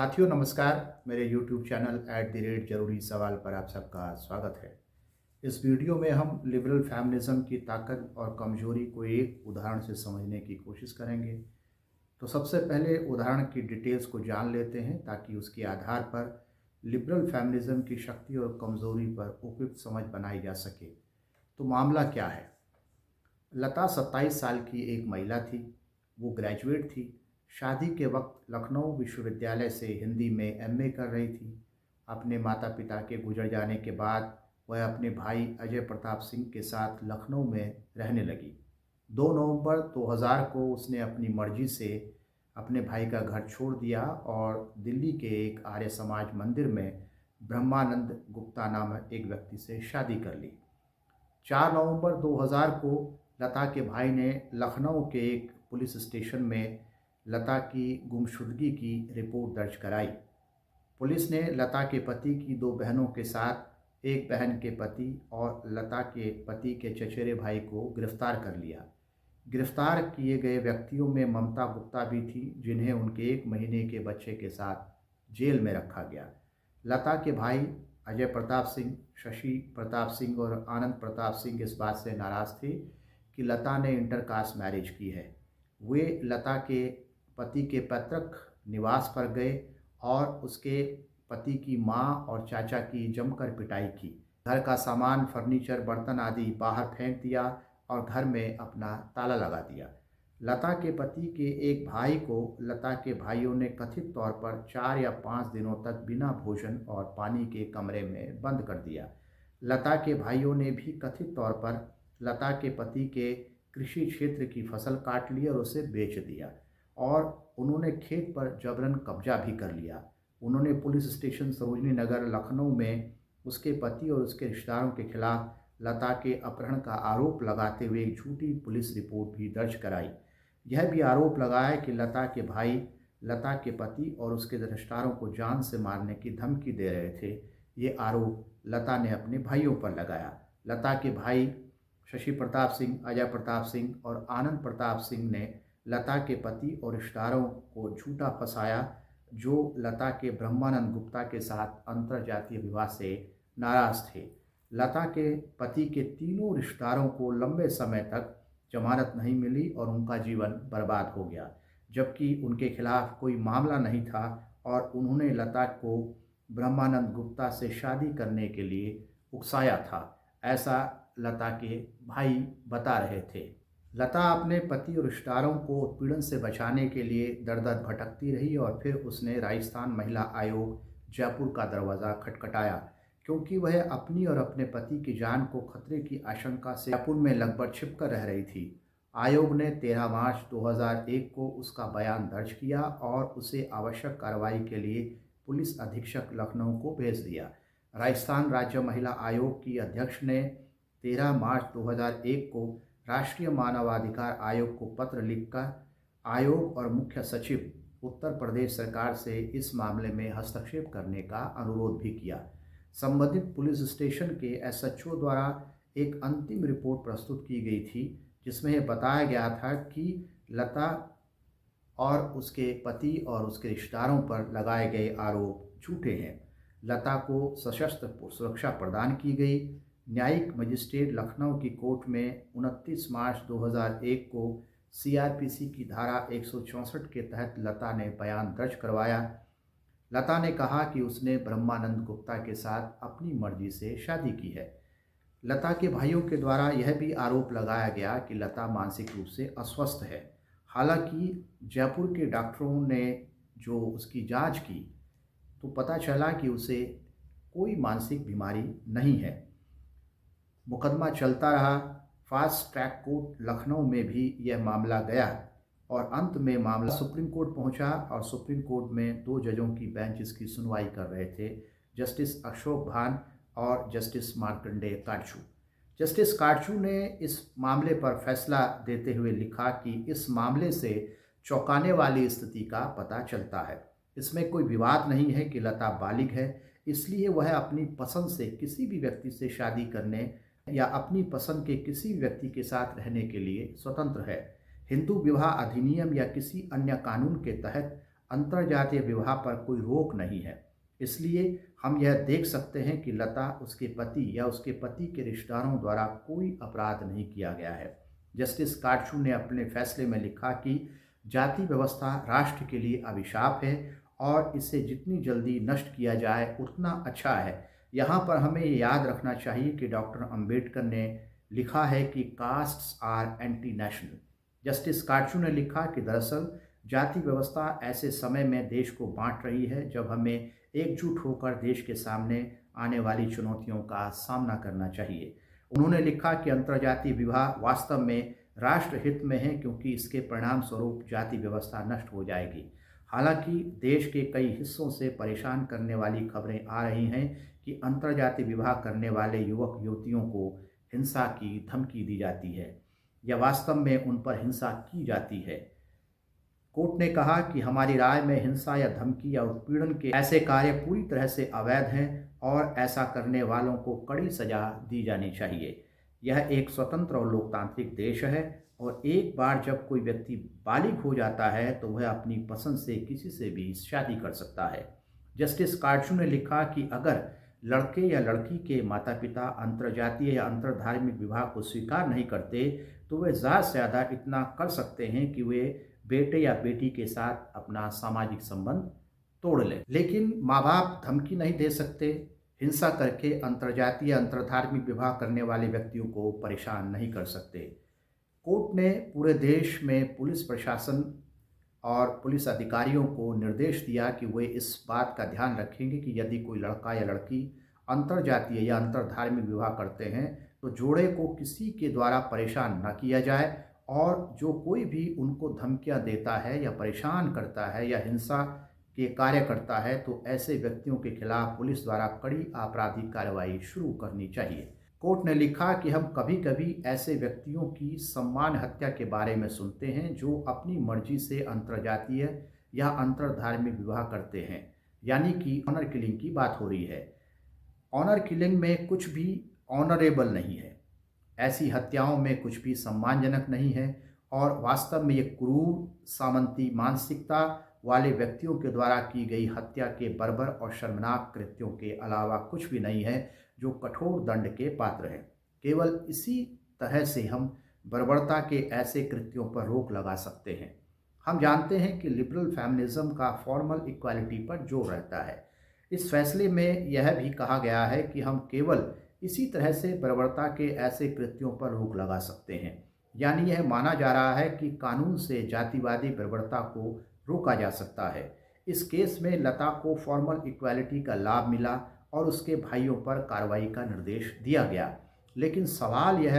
साथियों नमस्कार। मेरे YouTube चैनल @जरूरी सवाल पर आप सबका स्वागत है। इस वीडियो में हम लिबरल फेमिनिज्म की ताकत और कमजोरी को एक उदाहरण से समझने की कोशिश करेंगे। तो सबसे पहले उदाहरण की डिटेल्स को जान लेते हैं ताकि उसके आधार पर लिबरल फेमिनिज्म की शक्ति और कमजोरी पर उपयुक्त समझ बनाई जा सके। तो मामला क्या है? लता 27 साल की एक महिला थी। वो ग्रेजुएट थी। शादी के वक्त लखनऊ विश्वविद्यालय से हिंदी में एमए कर रही थी। अपने माता पिता के गुजर जाने के बाद वह अपने भाई अजय प्रताप सिंह के साथ लखनऊ में रहने लगी। 2 नवंबर 2000 को उसने अपनी मर्जी से अपने भाई का घर छोड़ दिया और दिल्ली के एक आर्य समाज मंदिर में ब्रह्मानंद गुप्ता नामक एक व्यक्ति से शादी कर ली। 4 नवंबर 2000 को लता के भाई ने लखनऊ के एक पुलिस स्टेशन में लता की गुमशुदगी की रिपोर्ट दर्ज कराई। पुलिस ने लता के पति की 2 बहनों के साथ एक बहन के पति और लता के पति के चचेरे भाई को गिरफ्तार कर लिया। गिरफ्तार किए गए व्यक्तियों में ममता गुप्ता भी थी, जिन्हें उनके 1 महीने के बच्चे के साथ जेल में रखा गया। लता के भाई अजय प्रताप सिंह, शशि प्रताप सिंह और आनंद प्रताप सिंह इस बात से नाराज़ थे कि लता ने इंटरकास्ट मैरिज की है। वे लता के पति के पैतृक निवास पर गए और उसके पति की मां और चाचा की जमकर पिटाई की। घर का सामान, फर्नीचर, बर्तन आदि बाहर फेंक दिया और घर में अपना ताला लगा दिया। लता के पति के एक भाई को लता के भाइयों ने कथित तौर पर 4 या 5 दिनों तक बिना भोजन और पानी के कमरे में बंद कर दिया। लता के भाइयों ने भी कथित तौर पर लता के पति के कृषि क्षेत्र की फसल काट ली और उसे बेच दिया और उन्होंने खेत पर जबरन कब्जा भी कर लिया। उन्होंने पुलिस स्टेशन सरोजनी नगर लखनऊ में उसके पति और उसके रिश्तेदारों के खिलाफ लता के अपहरण का आरोप लगाते हुए एक झूठी पुलिस रिपोर्ट भी दर्ज कराई। यह भी आरोप लगाया कि लता के भाई लता के पति और उसके रिश्तेदारों को जान से मारने की धमकी दे रहे थे। ये आरोप लता ने अपने भाइयों पर लगाया। लता के भाई शशि प्रताप सिंह, अजय प्रताप सिंह और आनंद प्रताप सिंह ने लता के पति और रिश्तेदारों को झूठा फंसाया, जो लता के ब्रह्मानंद गुप्ता के साथ अंतरजातीय विवाह से नाराज थे। लता के पति के तीनों रिश्तेदारों को लंबे समय तक जमानत नहीं मिली और उनका जीवन बर्बाद हो गया, जबकि उनके खिलाफ कोई मामला नहीं था और उन्होंने लता को ब्रह्मानंद गुप्ता से शादी करने के लिए उकसाया था, ऐसा लता के भाई बता रहे थे। लता अपने पति और रिश्तेदारों को उत्पीड़न से बचाने के लिए दर-दर भटकती रही और फिर उसने राजस्थान महिला आयोग जयपुर का दरवाज़ा खटखटाया, क्योंकि वह अपनी और अपने पति की जान को खतरे की आशंका से जयपुर में लगभग छिपकर रह रही थी। आयोग ने 13 मार्च 2001 को उसका बयान दर्ज किया और उसे आवश्यक कार्रवाई के लिए पुलिस अधीक्षक लखनऊ को भेज दिया। राजस्थान राज्य महिला आयोग की अध्यक्ष ने 13 मार्च 2001 को राष्ट्रीय मानवाधिकार आयोग को पत्र लिखकर आयोग और मुख्य सचिव उत्तर प्रदेश सरकार से इस मामले में हस्तक्षेप करने का अनुरोध भी किया। संबंधित पुलिस स्टेशन के एसएचओ द्वारा एक अंतिम रिपोर्ट प्रस्तुत की गई थी, जिसमें यह बताया गया था कि लता और उसके पति और उसके रिश्तेदारों पर लगाए गए आरोप झूठे हैं। लता को सशस्त्र सुरक्षा प्रदान की गई। न्यायिक मजिस्ट्रेट लखनऊ की कोर्ट में 29 मार्च 2001 को सीआरपीसी की धारा 164 के तहत लता ने बयान दर्ज करवाया। लता ने कहा कि उसने ब्रह्मानंद गुप्ता के साथ अपनी मर्जी से शादी की है। लता के भाइयों के द्वारा यह भी आरोप लगाया गया कि लता मानसिक रूप से अस्वस्थ है। हालांकि जयपुर के डॉक्टरों ने जो उसकी जांच की तो पता चला कि उसे कोई मानसिक बीमारी नहीं है। मुकदमा चलता रहा। फास्ट ट्रैक कोर्ट लखनऊ में भी यह मामला गया और अंत में मामला सुप्रीम कोर्ट पहुंचा और सुप्रीम कोर्ट में 2 जजों की बेंच इसकी सुनवाई कर रहे थे, जस्टिस अशोक भान और जस्टिस मार्कंडेय काटजू। जस्टिस काटजू ने इस मामले पर फैसला देते हुए लिखा कि इस मामले से चौंकाने वाली स्थिति का पता चलता है। इसमें कोई विवाद नहीं है कि लता बालिग है, इसलिए वह अपनी पसंद से किसी भी व्यक्ति से शादी करने या अपनी पसंद के किसी व्यक्ति के साथ रहने के लिए स्वतंत्र है। हिंदू विवाह अधिनियम या किसी अन्य कानून के तहत अंतरजातीय विवाह पर कोई रोक नहीं है। इसलिए हम यह देख सकते हैं कि लता, उसके पति या उसके पति के रिश्तेदारों द्वारा कोई अपराध नहीं किया गया है। जस्टिस काटजू ने अपने फैसले में लिखा कि जाति व्यवस्था राष्ट्र के लिए अभिशाप है और इसे जितनी जल्दी नष्ट किया जाए उतना अच्छा है। यहाँ पर हमें ये याद रखना चाहिए कि डॉक्टर अंबेडकर ने लिखा है कि castes are anti national. Justice Katju ने लिखा कि दरअसल जाति व्यवस्था ऐसे समय में देश को बांट रही है जब हमें एकजुट होकर देश के सामने आने वाली चुनौतियों का सामना करना चाहिए। उन्होंने लिखा कि अंतर्जातीय विवाह वास्तव में राष्ट्र हित में है क्योंकि इसके परिणाम स्वरूप जाति व्यवस्था नष्ट हो जाएगी। हालांकि देश के कई हिस्सों से परेशान करने वाली खबरें आ रही हैं कि अंतर्जातीय विवाह करने वाले युवक युवतियों को हिंसा की धमकी दी जाती है या वास्तव में उन पर हिंसा की जाती है। कोर्ट ने कहा कि हमारी राय में हिंसा या धमकी या उत्पीड़न के ऐसे कार्य पूरी तरह से अवैध हैं और ऐसा करने वालों को कड़ी सजा दी जानी चाहिए। यह एक स्वतंत्र और लोकतांत्रिक देश है और एक बार जब कोई व्यक्ति बालिग हो जाता है तो वह अपनी पसंद से किसी से भी शादी कर सकता है। जस्टिस काटजू ने लिखा कि अगर लड़के या लड़की के माता पिता अंतर्जातीय या अंतर्धार्मिक विवाह को स्वीकार नहीं करते तो वे ज़्यादा से ज़्यादा इतना कर सकते हैं कि वे बेटे या बेटी के साथ अपना सामाजिक संबंध तोड़ लें, लेकिन माँ बाप धमकी नहीं दे सकते। हिंसा करके अंतर्जातीय अंतर्धार्मिक विवाह करने वाले व्यक्तियों को परेशान नहीं कर सकते। कोर्ट ने पूरे देश में पुलिस प्रशासन और पुलिस अधिकारियों को निर्देश दिया कि वे इस बात का ध्यान रखेंगे कि यदि कोई लड़का या लड़की अंतर्जातीय या अंतर्धार्मिक विवाह करते हैं तो जोड़े को किसी के द्वारा परेशान न किया जाए और जो कोई भी उनको धमकियां देता है या परेशान करता है या हिंसा के कार्य करता है तो ऐसे व्यक्तियों के खिलाफ पुलिस द्वारा कड़ी आपराधिक कार्रवाई शुरू करनी चाहिए। कोर्ट ने लिखा कि हम कभी कभी ऐसे व्यक्तियों की सम्मान हत्या के बारे में सुनते हैं जो अपनी मर्जी से अंतर्जातीय या अंतर्धार्मिक विवाह करते हैं, यानी कि ऑनर किलिंग की बात हो रही है। ऑनर किलिंग में कुछ भी ऑनरेबल नहीं है, ऐसी हत्याओं में कुछ भी सम्मानजनक नहीं है और वास्तव में ये क्रूर सामंती मानसिकता वाले व्यक्तियों के द्वारा की गई हत्या के बर्बर और शर्मनाक कृत्यों के अलावा कुछ भी नहीं है जो कठोर दंड के पात्र हैं। केवल इसी तरह से हम बर्बरता के ऐसे कृत्यों पर रोक लगा सकते हैं। हम जानते हैं कि लिबरल फेमिनिज्म का फॉर्मल इक्वालिटी पर जोर रहता है। इस फैसले में यह भी कहा गया है कि हम केवल इसी तरह से बर्बरता के ऐसे कृत्यों पर रोक लगा सकते हैं, यानी यह माना जा रहा है कि कानून से जातिवादी बर्बरता को रोका जा सकता है। इस केस में लता को फॉर्मल इक्वालिटी का लाभ मिला और उसके भाइयों पर कार्रवाई का निर्देश दिया गया, लेकिन सवाल यह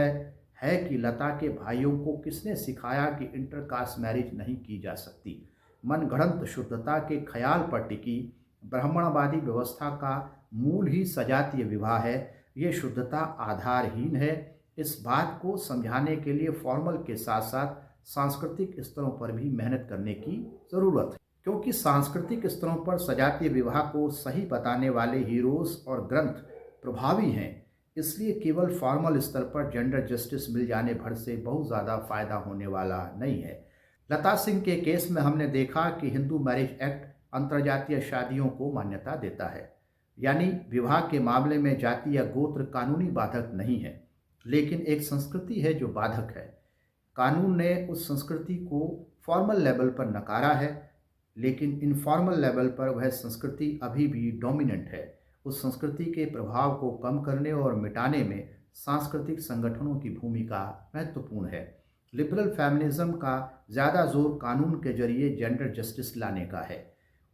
है कि लता के भाइयों को किसने सिखाया कि इंटरकास्ट मैरिज नहीं की जा सकती। मनगढ़ंत शुद्धता के ख्याल पर टिकी ब्राह्मणवादी व्यवस्था का मूल ही सजातीय विवाह है। ये शुद्धता आधारहीन है। इस बात को समझाने के लिए फॉर्मल के साथ साथ सांस्कृतिक स्तरों पर भी मेहनत करने की ज़रूरत है, क्योंकि सांस्कृतिक स्तरों पर सजातीय विवाह को सही बताने वाले हीरोज़ और ग्रंथ प्रभावी हैं। इसलिए केवल फॉर्मल स्तर पर जेंडर जस्टिस मिल जाने भर से बहुत ज़्यादा फ़ायदा होने वाला नहीं है। लता सिंह के केस में हमने देखा कि हिंदू मैरिज एक्ट अंतर्जातीय शादियों को मान्यता देता है, यानी विवाह के मामले में जाति या गोत्र कानूनी बाधक नहीं है, लेकिन एक संस्कृति है जो बाधक है। कानून ने उस संस्कृति को फॉर्मल लेवल पर नकारा है, लेकिन इनफॉर्मल लेवल पर वह संस्कृति अभी भी डोमिनेंट है। उस संस्कृति के प्रभाव को कम करने और मिटाने में सांस्कृतिक संगठनों की भूमिका महत्वपूर्ण है। लिबरल फेमिनिज्म का ज़्यादा जोर कानून के जरिए जेंडर जस्टिस लाने का है।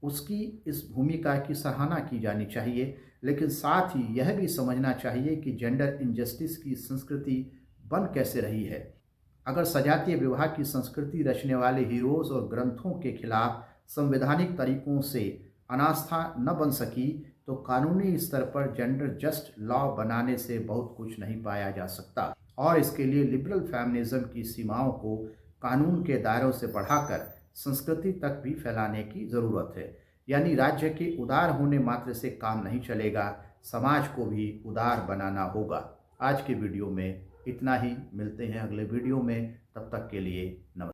उसकी इस भूमिका की सराहना की जानी चाहिए, लेकिन साथ ही यह भी समझना चाहिए कि जेंडर इनजस्टिस की संस्कृति बन कैसे रही है। अगर सजातीय विवाह की संस्कृति रचने वाले हीरोज़ और ग्रंथों के खिलाफ संवैधानिक तरीकों से अनास्था न बन सकी तो कानूनी स्तर पर जेंडर जस्ट लॉ बनाने से बहुत कुछ नहीं पाया जा सकता और इसके लिए लिबरल फेमिनिज्म की सीमाओं को कानून के दायरों से बढ़ाकर संस्कृति तक भी फैलाने की ज़रूरत है। यानी राज्य के उदार होने मात्र से काम नहीं चलेगा, समाज को भी उदार बनाना होगा। आज के वीडियो में इतना ही, मिलते हैं अगले वीडियो में, तब तक के लिए नमस्कार।